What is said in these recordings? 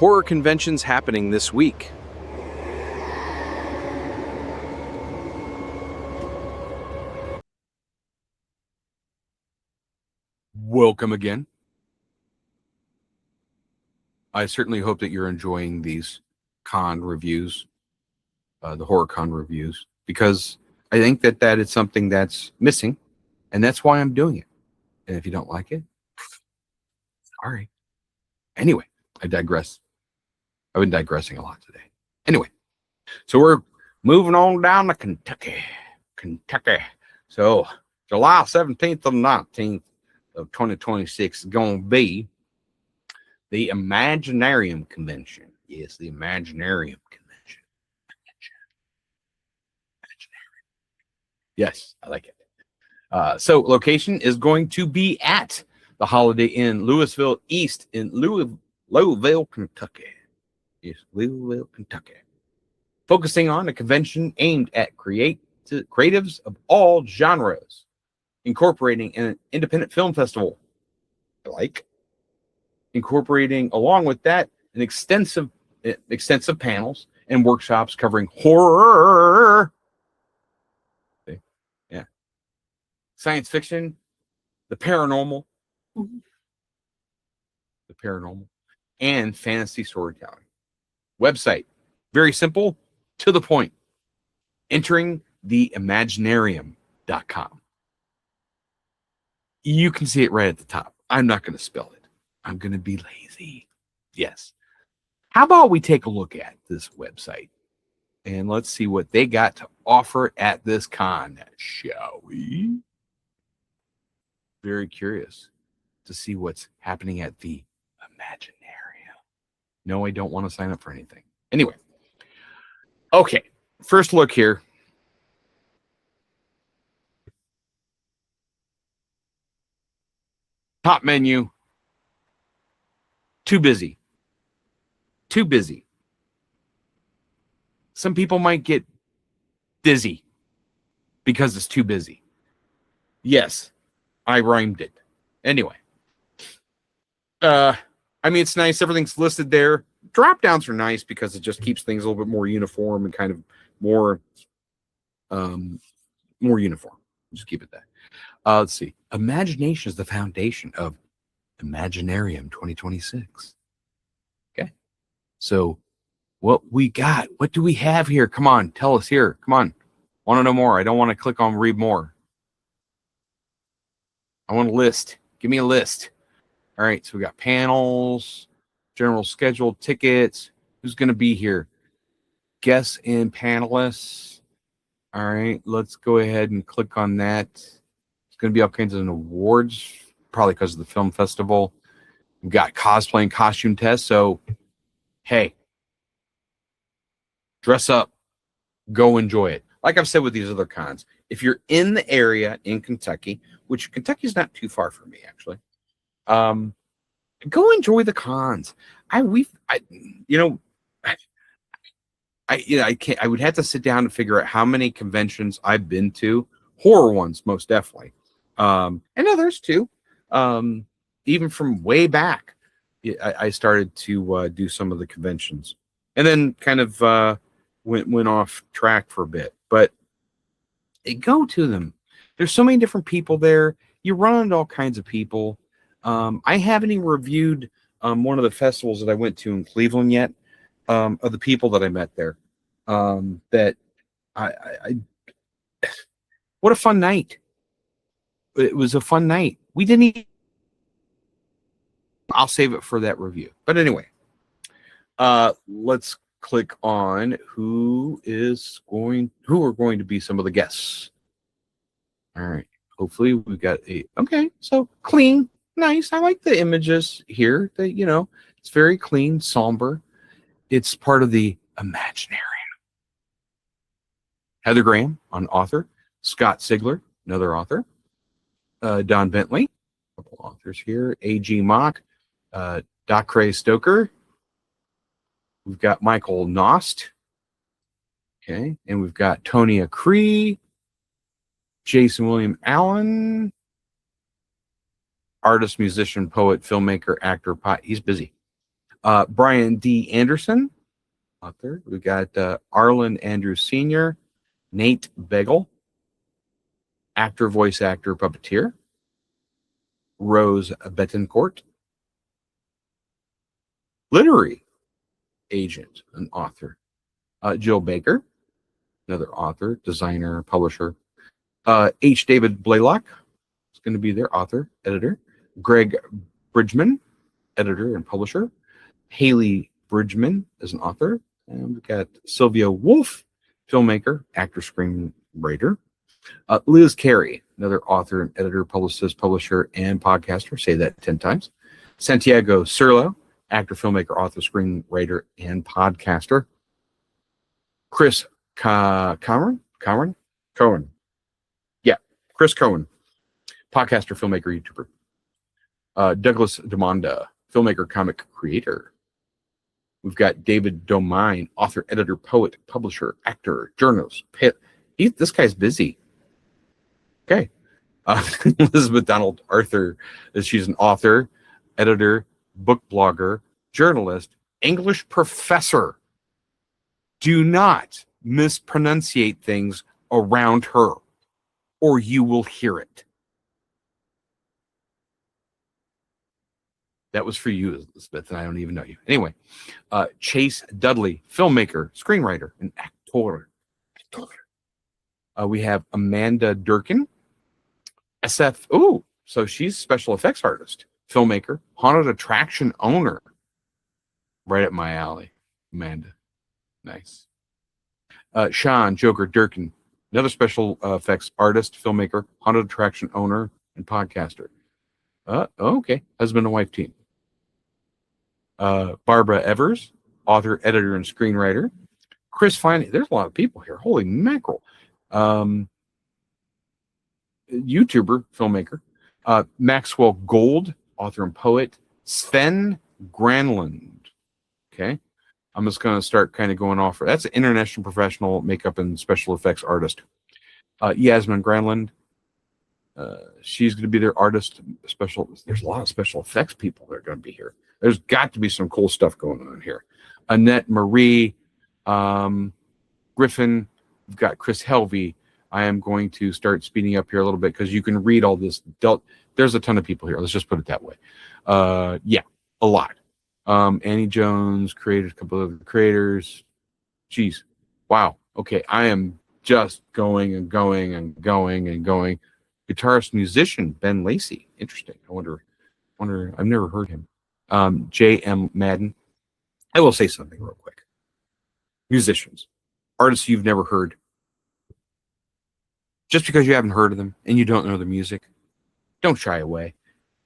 horror conventions happening this week. Welcome again. I certainly hope that you're enjoying these con reviews, the horror con reviews, because I think that that is something that's missing, and that's why I'm doing it. And if you don't like it, sorry. Anyway, I digress. I've been digressing a lot today. Anyway, so we're moving on down to Kentucky. So July 17th and 19th of 2026 is going to be the Imaginarium Convention. Yes, the Imaginarium Convention. Imaginarium. Yes, I like it. So location is going to be at the Holiday Inn Louisville East in Louisville, Kentucky. Yes, Louisville, Kentucky. Focusing on a convention aimed at creatives of all genres, incorporating an independent film festival, incorporating along with that an extensive panels and workshops covering horror, science fiction, the paranormal, and fantasy storytelling. Website, very simple, to the point. Entering the Imaginarium.com. You can see it right at the top. I'm not going to spell it. I'm going to be lazy. Yes. How about we take a look at this website and let's see what they got to offer at this con, shall we? Very curious to see what's happening at the Imaginarium. No, I don't want to sign up for anything. Anyway. Okay. First look here. Top menu. Too busy. Too busy. Some people might get dizzy because it's too busy. Yes, I rhymed it. Anyway. I mean, it's nice. Everything's listed there. Drop downs are nice because it just keeps things a little bit more uniform and kind of more uniform. Just keep it that. Let's see. Imagination is the foundation of Imaginarium 2026. Okay. So what we got? What do we have here? Come on, tell us here. Come on. Want to know more? I don't want to click on read more. I want a list. Give me a list. All right. So we got panels, general schedule, tickets. Who's going to be here? Guests and panelists. All right. Let's go ahead and click on that. It's going to be all kinds of awards, probably because of the film festival. We've got cosplay and costume tests. So, hey, dress up. Go enjoy it. Like I've said with these other cons, if you're in the area in Kentucky, which Kentucky's not too far from me, actually, go enjoy the cons. I would have to sit down and figure out how many conventions I've been to, horror ones most definitely, and others too. Even from way back, I started to do some of the conventions, and then kind of went off track for a bit. But go to them. There's so many different people there. You run into all kinds of people. I haven't even reviewed one of the festivals that I went to in Cleveland yet, of the people that I met there. That I what a fun night. It was a fun night. We didn't even, I'll save it for that review. But anyway, let's click on who are going to be some of the guests. All right. Hopefully we've got okay. So clean, nice. I like the images here. It's very clean, somber. It's part of the Imaginarium. Heather Graham, an author. Scott Sigler, another author. Don Bentley, a couple authors here. A.G. Mock, Dacre Stoker. We've got Michael Nost. Okay. And we've got Tonya Cree, Jason William Allen, artist, musician, poet, filmmaker, actor, he's busy. Brian D. Anderson, author. We got Arlen Andrews Sr., Nate Begel, actor, voice actor, puppeteer. Rose Betancourt, literary agent and author. Jill Baker, another author, designer, publisher. H. David Blaylock is going to be their author, editor. Greg Bridgman, editor and publisher. Haley Bridgman is an author. And we've got Sylvia Wolf, filmmaker, actor, screenwriter. Liz Carey, another author and editor, publicist, publisher, and podcaster. Say that 10 times. Santiago Serlo, actor, filmmaker, author, screenwriter, and podcaster. Chris Cohen. Yeah, Chris Cohen, podcaster, filmmaker, YouTuber. Douglas Demonda, filmmaker, comic creator. We've got David Domain, author, editor, poet, publisher, actor, journalist. This guy's busy. Okay. Elizabeth Donald Arthur, she's an author, editor, book blogger, journalist, English professor. Do not mispronunciate things around her, or you will hear it. That was for you, Elizabeth, and I don't even know you. Anyway, Chase Dudley, filmmaker, screenwriter, and actor. We have Amanda Durkin, SF. Oh, so she's special effects artist, filmmaker, haunted attraction owner. Right up my alley, Amanda. Nice. Sean Joker Durkin, another special effects artist, filmmaker, haunted attraction owner, and podcaster. Okay, husband and wife team. Barbara Evers, author, editor, and screenwriter. Chris Fine. There's a lot of people here. Holy mackerel. YouTuber, filmmaker. Maxwell Gold, author and poet. Sven Granlund. Okay. I'm just going to start kind of going off. That's an international professional makeup and special effects artist. Yasmin Granlund. She's going to be their artist. There's a lot of special effects people that are going to be here. There's got to be some cool stuff going on here. Annette Marie Griffin. We've got Chris Helvey. I am going to start speeding up here a little bit because you can read all this. There's a ton of people here. Let's just put it that way. Yeah, a lot. Annie Jones created a couple of creators. Jeez. Wow. Okay. I am just going and going and going and going. Guitarist, musician, Ben Lacey. Interesting. I wonder, I've never heard him. J.M. Madden. I will say something real quick. Musicians, artists you've never heard. Just because you haven't heard of them and you don't know the music, don't shy away.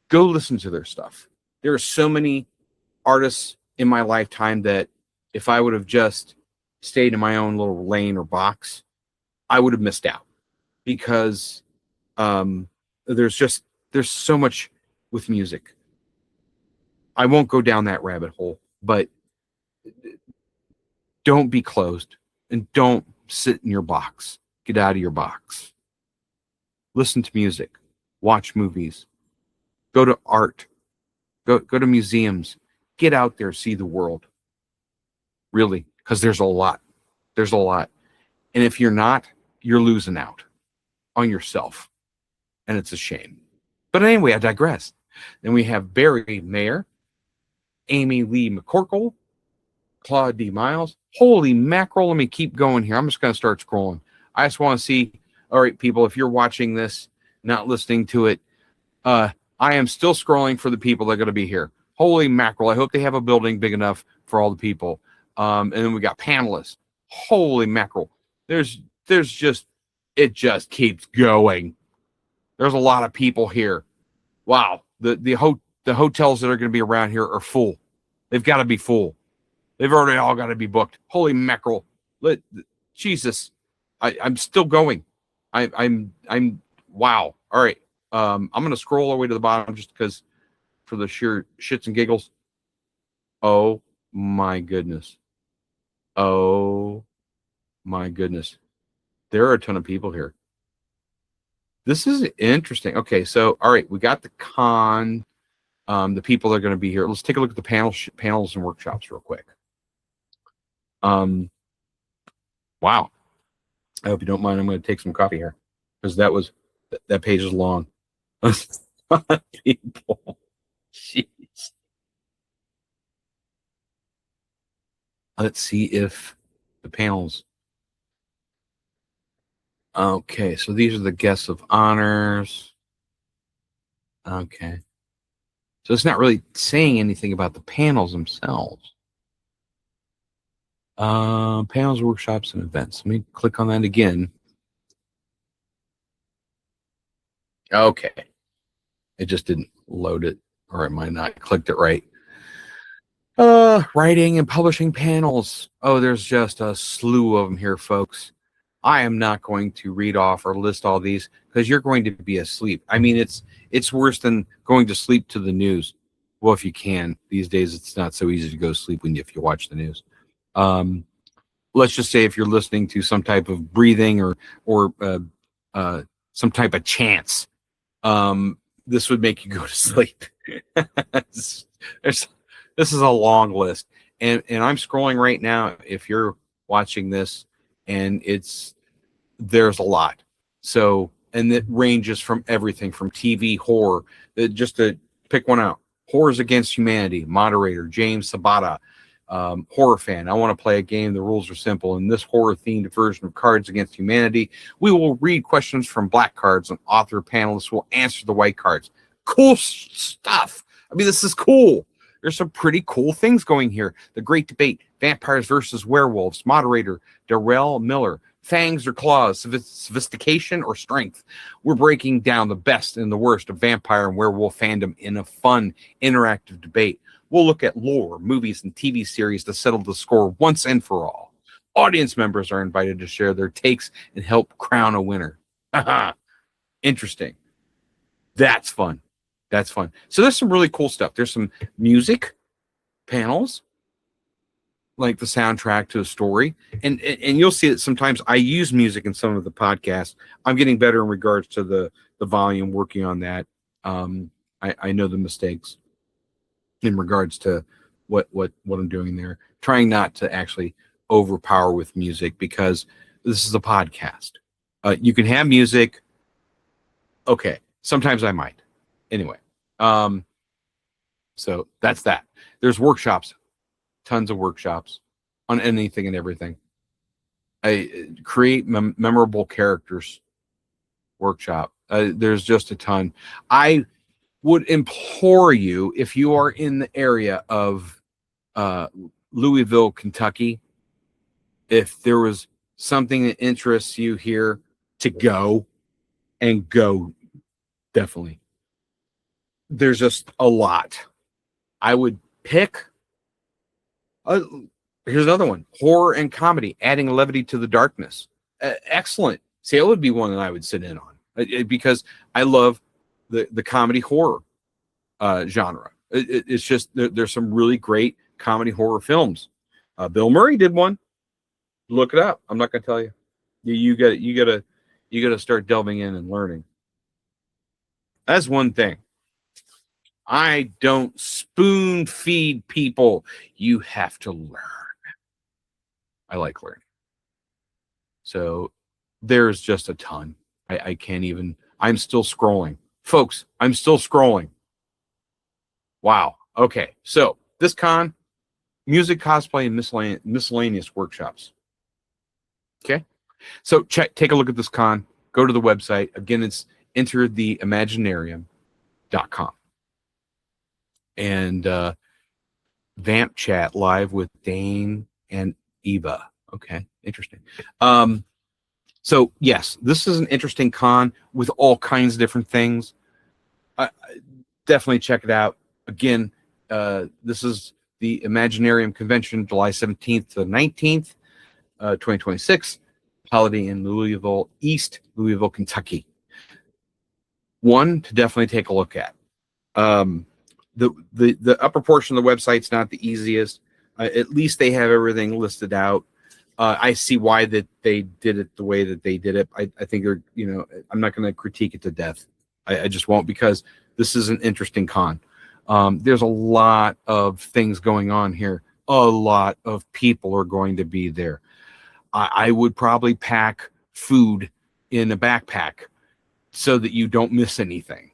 Go listen to their stuff. There are so many artists in my lifetime that if I would have just stayed in my own little lane or box, I would have missed out because there's so much with music. I won't go down that rabbit hole, but don't be closed and don't sit in your box. Get out of your box. Listen to music, watch movies, go to art, go to museums, get out there, see the world. Really, because there's a lot. There's a lot. And if you're not, you're losing out on yourself. And it's a shame. But anyway, I digress. Then we have Barry Mayer, Amy Lee McCorkle, Claude D. Miles. Holy mackerel. Let me keep going here. I'm just going to start scrolling. I just want to see, all right, people, if you're watching this, not listening to it, I am still scrolling for the people that are going to be here. Holy mackerel. I hope they have a building big enough for all the people. And then we got panelists. Holy mackerel. It just keeps going. There's a lot of people here. Wow. The hotels that are going to be around here are full. They've got to be full. They've already all got to be booked. Holy mackerel. Jesus. I'm still going. I'm wow. All right. I'm going to scroll all the way to the bottom just because for the sheer shits and giggles. Oh my goodness. Oh my goodness. There are a ton of people here. This is interesting. Okay, so all right, we got the con. The people that are going to be here. Let's take a look at the panels and workshops real quick. Wow. I hope you don't mind. I'm going to take some coffee here because that page is long. People. Jeez. Let's see if the panels. Okay, so these are the guests of honors. Okay. So it's not really saying anything about the panels themselves. Panels, workshops, and events. Let me click on that again. Okay. It just didn't load it, or I might not clicked it right. Writing and publishing panels. Oh, there's just a slew of them here, folks. I am not going to read off or list all these because you're going to be asleep. I mean, it's worse than going to sleep to the news. Well, if you can. These days, it's not so easy to go to sleep if you watch the news. Let's just say if you're listening to some type of breathing or some type of chants, this would make you go to sleep. This is a long list, and I'm scrolling right now. If you're watching this, and there's a lot. So, and it ranges from everything from TV horror. Just to pick one out, Horrors Against Humanity. Moderator James Sabata. Horror fan. I want to play a game. The rules are simple. In this horror-themed version of Cards Against Humanity, we will read questions from black cards, and author panelists will answer the white cards. Cool stuff. I mean, this is cool. There's some pretty cool things going here. The Great Debate, Vampires versus Werewolves. Moderator Darrell Miller. Fangs or claws, sophistication or strength. We're breaking down the best and the worst of vampire and werewolf fandom in a fun, interactive debate. We'll look at lore, movies, and TV series to settle the score once and for all. Audience members are invited to share their takes and help crown a winner. Interesting. That's fun. That's fun. So there's some really cool stuff. There's some music panels, like the soundtrack to a story. And you'll see that sometimes I use music in some of the podcasts. I'm getting better in regards to the volume, working on that. I know the mistakes in regards to what I'm doing there. Trying not to actually overpower with music because this is a podcast. You can have music. Okay. Sometimes I might. Anyway. So that's that. There's workshops. Tons of workshops on anything and everything. I create memorable characters workshop. There's just a ton. I would implore you, if you are in the area of Louisville, Kentucky, if there was something that interests you here, to go definitely. There's just a lot. I would pick. Here's another one: horror and comedy, adding levity to the darkness. Excellent. See, it would be one that I would sit in on because I love the comedy horror genre. It's just there's some really great comedy horror films. Bill Murray did one. Look it up. I'm not going to tell you. You got to start delving in and learning. That's one thing. I don't spoon feed people. You have to learn. I like learning. So there's just a ton. I can't even. I'm still scrolling. Folks, I'm still scrolling. Wow. Okay. So this con, music, cosplay, and miscellaneous workshops. Okay. So take a look at this con. Go to the website. Again, it's entertheimaginarium.com. And Vamp Chat live with Dane and Eva. Okay, interesting. So yes, this is an interesting con with all kinds of different things. Definitely check it out. Again, this is the Imaginarium Convention, July 17th to 19th, 2026. Holiday in Louisville, East Louisville, Kentucky. One to definitely take a look at. The upper portion of the website's not the easiest. At least they have everything listed out. I see why that they did it the way that they did it. I think they're, I'm not going to critique it to death. I just won't, because this is an interesting con. There's a lot of things going on here. A lot of people are going to be there. I would probably pack food in a backpack so that you don't miss anything.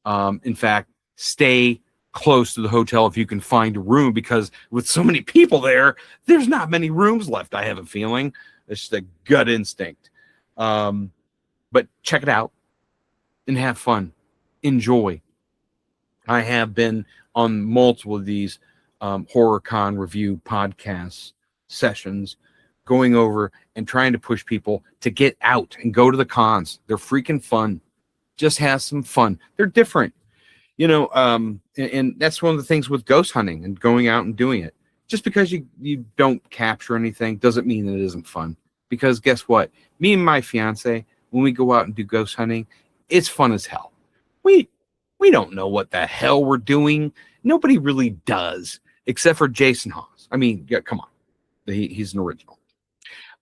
In fact, stay close to the hotel if you can find a room, because with so many people there, there's not many rooms left. I have a feeling. It's just a gut instinct. But check it out and have fun. Enjoy. I have been on multiple of these HorrorCon review podcast sessions, going over and trying to push people to get out and go to the cons. They're freaking fun. Just have some fun. They're different, and that's one of the things with ghost hunting and going out and doing it. Just because you don't capture anything doesn't mean that it isn't fun. Because guess what? Me and my fiance, when we go out and do ghost hunting, it's fun as hell. We don't know what the hell we're doing. Nobody really does, except for Jason Hawes. I mean, yeah, come on. He's an original.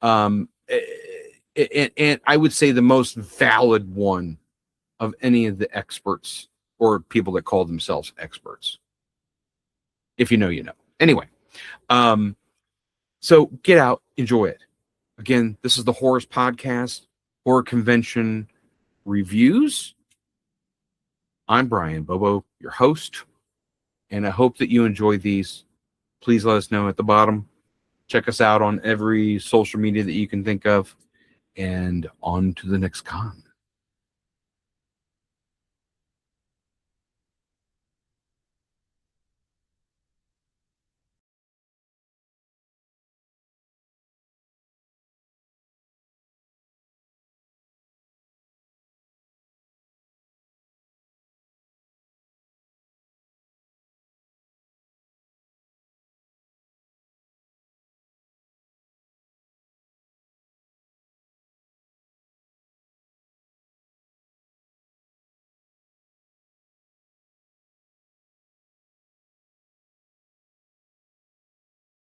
And I would say the most valid one of any of the experts or people that call themselves experts. If you know, you know. Anyway, so get out, enjoy it. Again, this is the Horrors Podcast, Horror Convention Reviews. I'm Brian Bobo, your host, and I hope that you enjoy these. Please let us know at the bottom. Check us out on every social media that you can think of, and on to the next con.